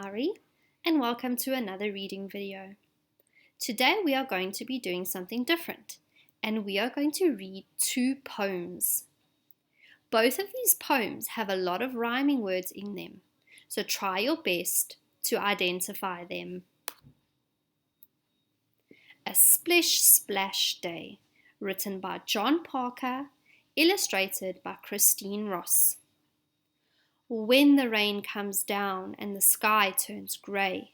Mari, and welcome to another reading video. Today we are going to be doing something different, and we are going to read two poems. Both of these poems have a lot of rhyming words in them, so try your best to identify them. A Splish Splash Day, written by John Parker, illustrated by Christine Ross. When the rain comes down and the sky turns grey,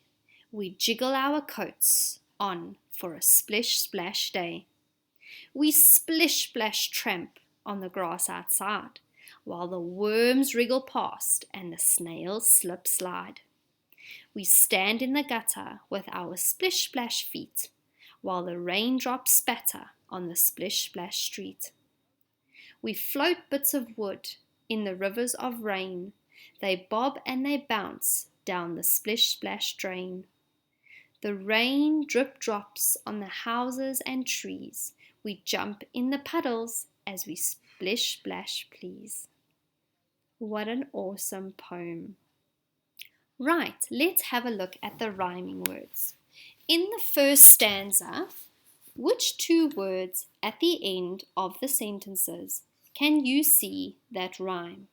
we jiggle our coats on for a splish splash day. We splish splash tramp on the grass outside, while the worms wriggle past and the snails slip slide. We stand in the gutter with our splish splash feet, while the raindrops spatter on the splish splash street. We float bits of wood in the rivers of rain. They bob and they bounce down the splish splash drain. The rain drip drops on the houses and trees. We jump in the puddles as we splish splash please. What an awesome poem. Right, let's have a look at the rhyming words. In the first stanza, which two words at the end of the sentences can you see that rhyme?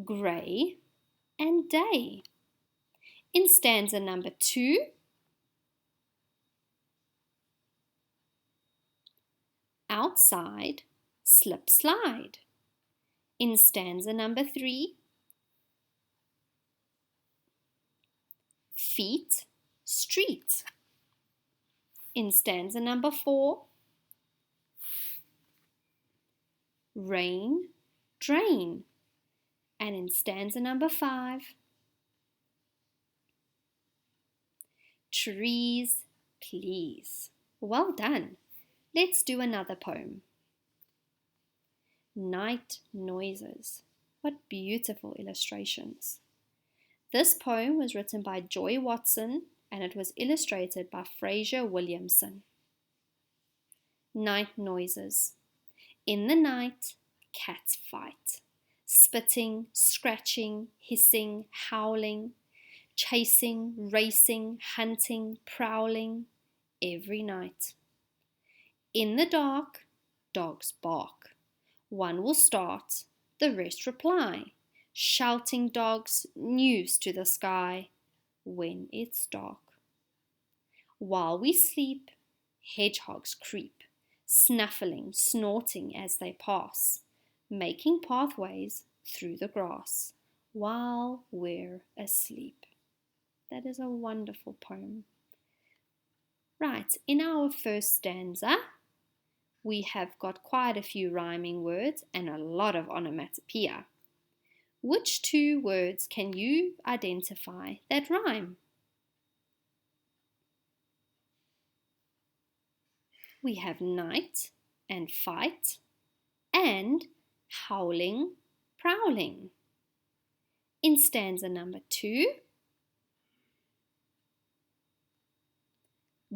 Grey and day. In stanza number 2, outside, slip slide. In stanza number 3, feet, street. In stanza number 4, rain, drain. And in stanza number 5, trees, please. Well done. Let's do another poem. Night noises. What beautiful illustrations. This poem was written by Joy Watson and it was illustrated by Fraser Williamson. Night noises. In the night, cats fight. Spitting, scratching, hissing, howling, chasing, racing, hunting, prowling, every night. In the dark, dogs bark. One will start, the rest reply, shouting dogs news to the sky when it's dark. While we sleep, hedgehogs creep, snuffling, snorting as they pass, making pathways through the grass while we're asleep. That is a wonderful poem. Right, in our first stanza, we have got quite a few rhyming words and a lot of onomatopoeia. Which two words can you identify that rhyme? We have night and fight and howling, prowling. In stanza number 2,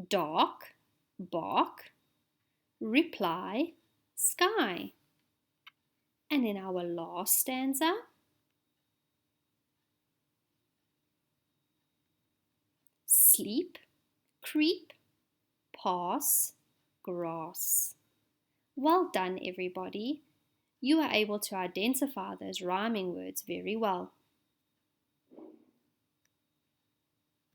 dark, bark, reply, sky. And in our last stanza, sleep, creep, pass, grass. Well done, everybody. You are able to identify those rhyming words very well.